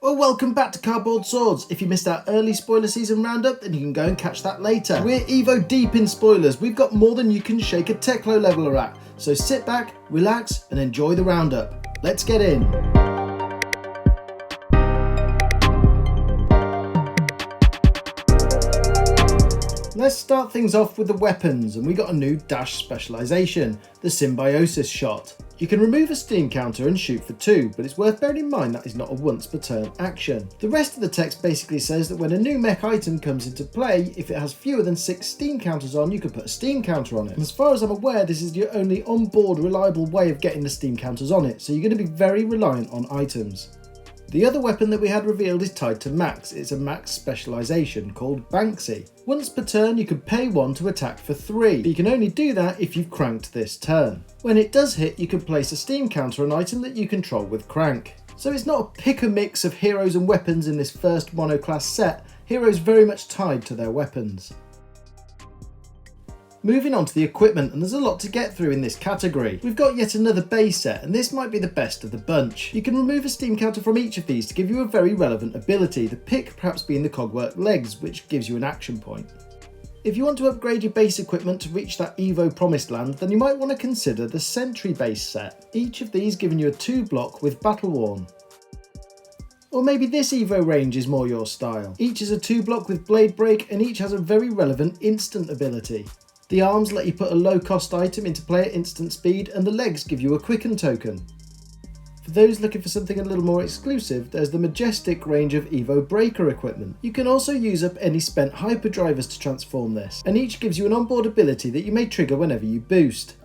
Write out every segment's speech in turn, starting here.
Well, welcome back to Cardboard Swords. If you missed our early spoiler season roundup, then you can go and catch that later. We're Evo deep in spoilers. We've got more than you can shake a Teklo leveler at. So sit back, relax, and enjoy the roundup. Let's get in. Let's start things off with the weapons, and we got a new dash specialisation, the Symbiosis Shot. You can remove a steam counter and shoot for 2, but it's worth bearing in mind that is not a once per turn action. The rest of the text basically says that when a new mech item comes into play, if it has fewer than 6 steam counters on, you can put a steam counter on it. And as far as I'm aware, this is your only onboard reliable way of getting the steam counters on it, so you're going to be very reliant on items. The other weapon that we had revealed is tied to max. It's a max specialisation called Banksy. Once per turn you can pay 1 to attack for 3, but you can only do that if you've cranked this turn. When it does hit, you can place a steam counter on an item that you control with crank. So it's not a pick a mix of heroes and weapons in this first monoclass set, heroes very much tied to their weapons. Moving on to the equipment, and there's a lot to get through in this category. We've got yet another base set, and this might be the best of the bunch. You can remove a steam counter from each of these to give you a very relevant ability, the pick perhaps being the cogwork legs, which gives you an action point. If you want to upgrade your base equipment to reach that Evo promised land, then you might want to consider the Sentry base set, each of these giving you a 2 block with Battle Worn. Or maybe this Evo range is more your style. Each is a 2 block with Blade Break, and each has a very relevant instant ability. The arms let you put a low cost item into play at instant speed, and the legs give you a quicken token. For those looking for something a little more exclusive, there's the Majestic range of Evo Breaker equipment. You can also use up any spent hyperdrivers to transform this, and each gives you an onboard ability that you may trigger whenever you boost.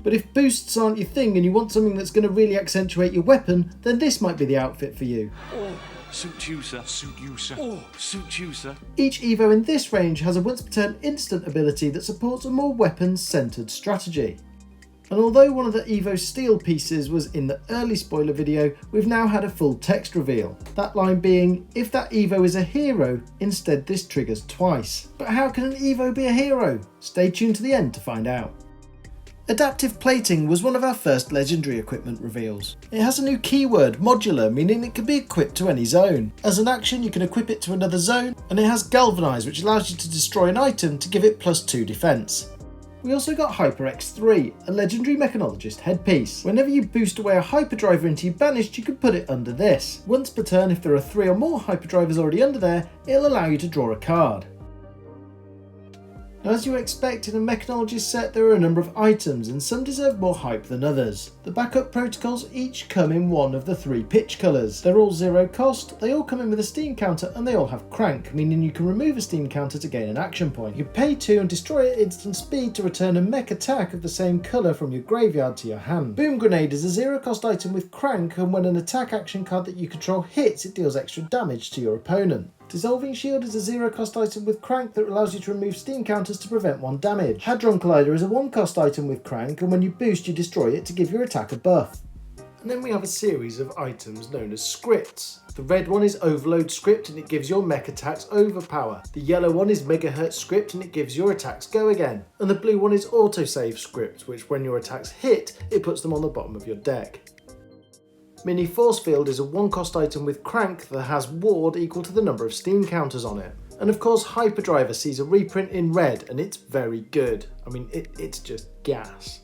But if boosts aren't your thing and you want something that's going to really accentuate your weapon, then this might be the outfit for you. Suit you, sir. Suit you, sir. Oh, suit you, sir. Each Evo in this range has a once per turn instant ability that supports a more weapons-centered strategy. And although one of the Evo steel pieces was in the early spoiler video, we've now had a full text reveal. That line being, if that Evo is a hero, instead this triggers twice. But how can an Evo be a hero? Stay tuned to the end to find out. Adaptive plating was one of our first legendary equipment reveals. It has a new keyword, modular, meaning it can be equipped to any zone. As an action you can equip it to another zone, and it has galvanise, which allows you to destroy an item to give it +2 defence. We also got Hyper X3, a legendary mechanologist headpiece. Whenever you boost away a hyperdriver into your banished, you can put it under this. Once per turn, if there are 3 or more hyperdrivers already under there, it'll allow you to draw a card. Now, as you expect in a mechanologist set, there are a number of items, and some deserve more hype than others. The backup protocols each come in one of the 3 pitch colours. They're all 0 cost, they all come in with a steam counter, and they all have crank, meaning you can remove a steam counter to gain an action point. You pay 2 and destroy it at instant speed to return a mech attack of the same colour from your graveyard to your hand. Boom Grenade is a 0 cost item with crank, and when an attack action card that you control hits, it deals extra damage to your opponent. Dissolving Shield is a 0 cost item with crank that allows you to remove steam counters to prevent 1 damage. Hadron Collider is a 1 cost item with crank, and when you boost you destroy it to give your attack a buff. And then we have a series of items known as scripts. The red one is Overload Script and it gives your mech attacks overpower. The yellow one is Megahertz Script and it gives your attacks go again. And the blue one is Autosave Script, which when your attacks hit, it puts them on the bottom of your deck. Mini Force Field is a 1 cost item with crank that has ward equal to the number of steam counters on it. And of course Hyperdriver sees a reprint in red and it's very good. I mean it's just gas.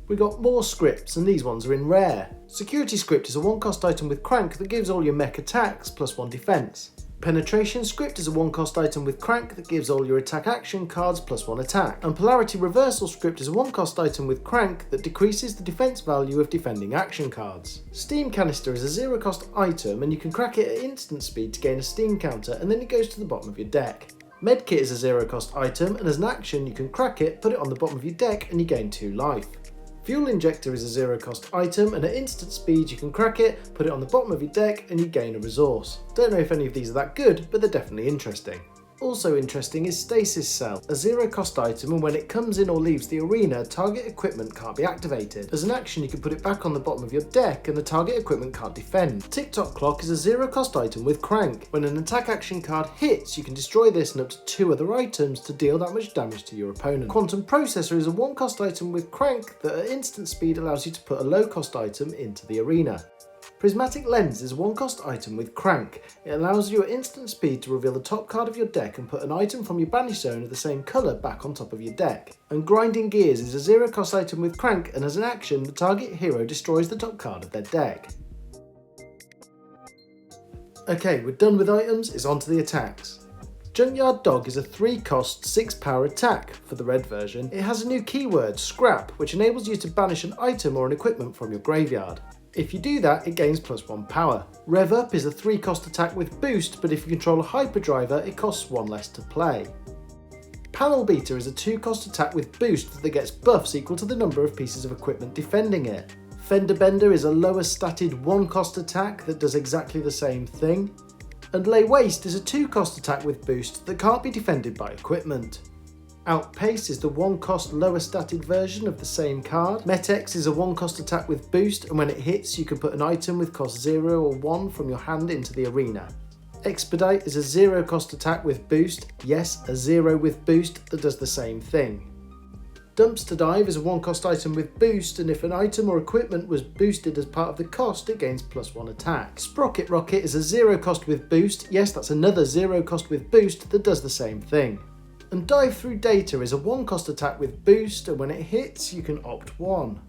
We got more scripts and these ones are in rare. Security Script is a 1 cost item with crank that gives all your mech attacks +1 defense. Penetration Script is a 1 cost item with crank that gives all your attack action cards +1 attack. And Polarity Reversal Script is a 1 cost item with crank that decreases the defense value of defending action cards. Steam Canister is a 0 cost item and you can crack it at instant speed to gain a steam counter and then it goes to the bottom of your deck. Medkit is a 0 cost item and as an action you can crack it, put it on the bottom of your deck and you gain 2 life. Fuel Injector is a 0 cost item and at instant speed you can crack it, put it on the bottom of your deck and you gain a resource. Don't know if any of these are that good, but they're definitely interesting. Also interesting is Stasis Cell, a 0 cost item and when it comes in or leaves the arena, target equipment can't be activated. As an action you can put it back on the bottom of your deck and the target equipment can't defend. Tick-Tock Clock is a 0 cost item with crank. When an attack action card hits, you can destroy this and up to 2 other items to deal that much damage to your opponent. Quantum Processor is a 1 cost item with crank that at instant speed allows you to put a low cost item into the arena. Prismatic Lens is a 1-cost item with Crank. It allows you at instant speed to reveal the top card of your deck and put an item from your banish zone of the same colour back on top of your deck. And Grinding Gears is a 0-cost item with Crank, and as an action, the target hero destroys the top card of their deck. Okay, we're done with items, it's on to the attacks. Junkyard Dog is a 3-cost 6-power attack. For the red version, it has a new keyword, Scrap, which enables you to banish an item or an equipment from your graveyard. If you do that, it gains +1 power. Rev Up is a 3-cost attack with boost, but if you control a hyperdriver, it costs 1 less to play. Panel Beater is a 2-cost attack with boost that gets buffs equal to the number of pieces of equipment defending it. Fender Bender is a lower statted 1-cost attack that does exactly the same thing. And Lay Waste is a 2-cost attack with boost that can't be defended by equipment. Outpace is the 1-cost lower statted version of the same card. Metex is a 1-cost attack with boost, and when it hits you can put an item with cost 0 or 1 from your hand into the arena. Expedite is a 0-cost attack with boost, yes, a 0 with boost that does the same thing. Dumpster Dive is a 1-cost item with boost, and if an item or equipment was boosted as part of the cost, it gains +1 attack. Sprocket Rocket is a 0-cost with boost, yes, that's another 0-cost with boost that does the same thing. And Dive Through Data is a 1-cost attack with boost, and when it hits you can opt 1.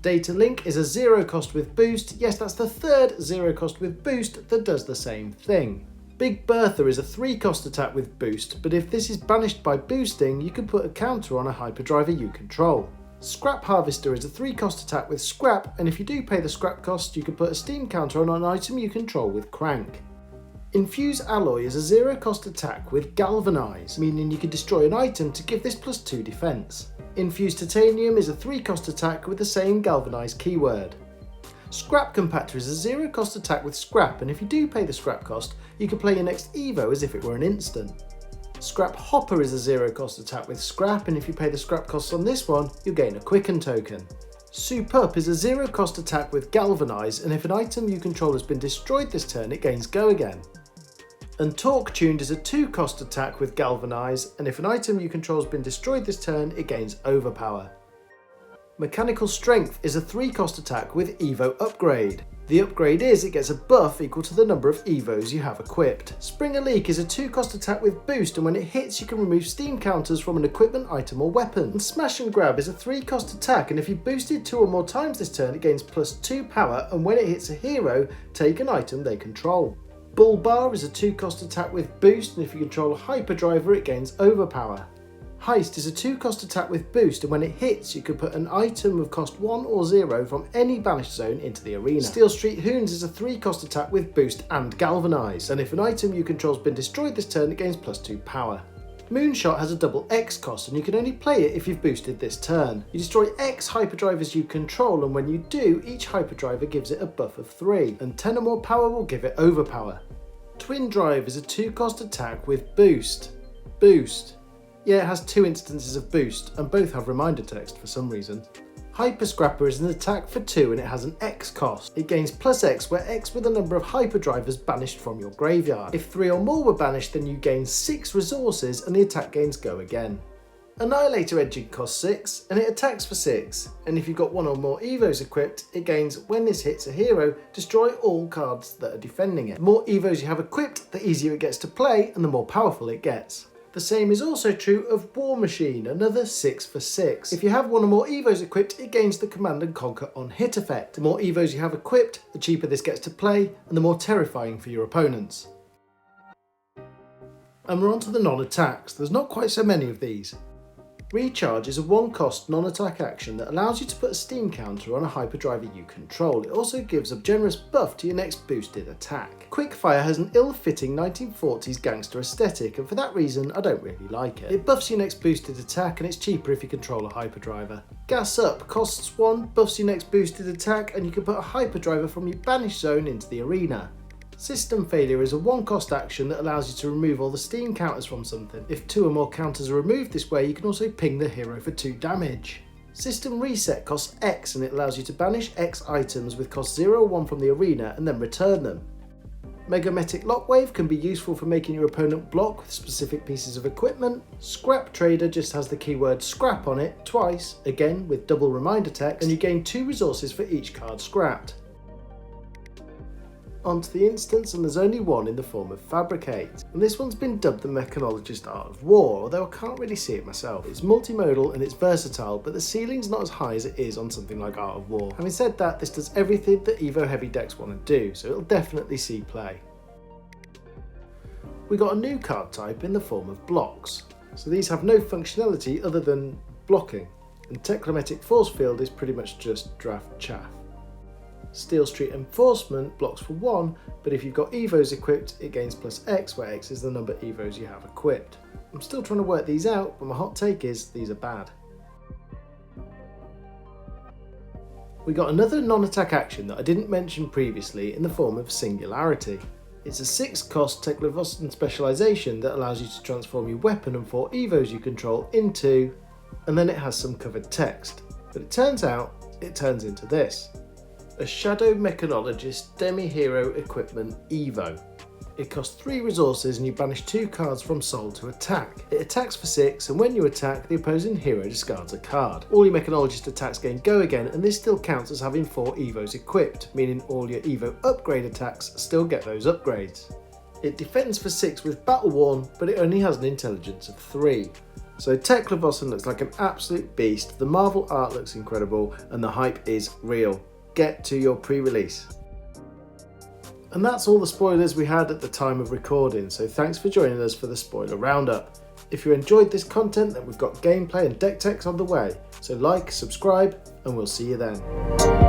Data Link is a 0-cost with boost, yes, that's the third 0-cost with boost that does the same thing. Big Bertha is a 3-cost attack with boost, but if this is banished by boosting, you can put a counter on a hyperdriver you control. Scrap Harvester is a 3-cost attack with scrap, and if you do pay the scrap cost, you can put a steam counter on an item you control with Crank. Infuse Alloy is a 0-cost attack with Galvanize, meaning you can destroy an item to give this +2 defense. Infuse Titanium is a 3-cost attack with the same Galvanize keyword. Scrap Compactor is a 0-cost attack with scrap, and if you do pay the scrap cost, you can play your next Evo as if it were an instant. Scrap Hopper is a 0-cost attack with scrap, and if you pay the scrap costs on this one, you'll gain a Quicken token. Soup Up is a 0-cost attack with Galvanize, and if an item you control has been destroyed this turn, it gains Go Again. And Torque Tuned is a 2-cost attack with Galvanize, and if an item you control has been destroyed this turn, it gains Overpower. Mechanical Strength is a 3-cost attack with Evo Upgrade. The upgrade is it gets a buff equal to the number of Evos you have equipped. Spring a Leak is a 2-cost attack with boost, and when it hits you can remove steam counters from an equipment, item or weapon. And Smash and Grab is a 3-cost attack, and if you boosted 2 or more times this turn it gains +2 power, and when it hits a hero, take an item they control. Bull Bar is a 2-cost attack with boost, and if you control a hyperdriver it gains Overpower. Heist is a 2-cost attack with boost, and when it hits you can put an item of cost 1 or 0 from any banished zone into the arena. Steel Street Hoons is a 3-cost attack with boost and Galvanize, and if an item you control has been destroyed this turn it gains +2 power. Moonshot has a double X cost, and you can only play it if you've boosted this turn. You destroy X hyperdrivers you control, and when you do, each hyperdriver gives it a buff of 3, and 10 or more power will give it Overpower. Twin Drive is a 2-cost attack with boost. Boost. Yeah, it has 2 instances of boost, and both have reminder text for some reason. Hyper Scrapper is an attack for 2, and it has an X cost. It gains +X, where X were the number of hyperdrivers banished from your graveyard. If 3 or more were banished, then you gain 6 resources, and the attack gains Go Again. Annihilator Edging costs 6, and it attacks for 6, and if you've got 1 or more Evos equipped, it gains when this hits a hero, destroy all cards that are defending it. The more Evos you have equipped, the easier it gets to play, and the more powerful it gets. The same is also true of War Machine, another 6 for 6. If you have 1 or more Evos equipped, it gains the Command and Conquer on hit effect. The more Evos you have equipped, the cheaper this gets to play, and the more terrifying for your opponents. And we're on to the non-attacks. There's not quite so many of these. Recharge is a 1-cost non-attack action that allows you to put a steam counter on a hyperdriver you control. It also gives a generous buff to your next boosted attack. Quickfire has an ill-fitting 1940s gangster aesthetic, and for that reason I don't really like it. It buffs your next boosted attack, and it's cheaper if you control a hyperdriver. Gas Up costs 1, buffs your next boosted attack, and you can put a hyperdriver from your banished zone into the arena. System Failure is a 1-cost action that allows you to remove all the steam counters from something. If 2 or more counters are removed this way, you can also ping the hero for 2 damage. System Reset costs X, and it allows you to banish X items with cost 0 or 1 from the arena and then return them. Megametic Lockwave can be useful for making your opponent block with specific pieces of equipment. Scrap Trader just has the keyword scrap on it twice, again with double reminder text, and you gain 2 resources for each card scrapped. onto the instance, and there's only one in the form of Fabricate. And this one's been dubbed the Mechanologist Art of War, although I can't really see it myself. It's multimodal and it's versatile, but the ceiling's not as high as it is on something like Art of War. Having said that, this does everything that Evo heavy decks want to do, so it'll definitely see play. We got a new card type in the form of blocks. So these have no functionality other than blocking, and Technometic Force Field is pretty much just draft chaff. Steel Street Enforcement blocks for 1, but if you've got Evos equipped, it gains +X, where X is the number of Evos you have equipped. I'm still trying to work these out, but my hot take is these are bad. We got another non-attack action that I didn't mention previously in the form of Singularity. It's a 6-cost Technovostan specialisation that allows you to transform your weapon and 4 Evos you control into, and then it has some covered text. But it turns out, it turns into this. A Shadow Mechanologist Demi-Hero Equipment Evo. It costs 3 resources and you banish 2 cards from soul to attack. It attacks for 6, and when you attack, the opposing hero discards a card. All your Mechanologist attacks gain go again, and this still counts as having 4 Evos equipped, meaning all your Evo upgrade attacks still get those upgrades. It defends for 6 with Battle Worn, but it only has an intelligence of 3. So Technovossen looks like an absolute beast, the Marvel art looks incredible, and the hype is real. Get to your pre-release. And that's all the spoilers we had at the time of recording, so thanks for joining us for the spoiler roundup. If you enjoyed this content, then we've got gameplay and deck techs on the way, so like, subscribe, and we'll see you then.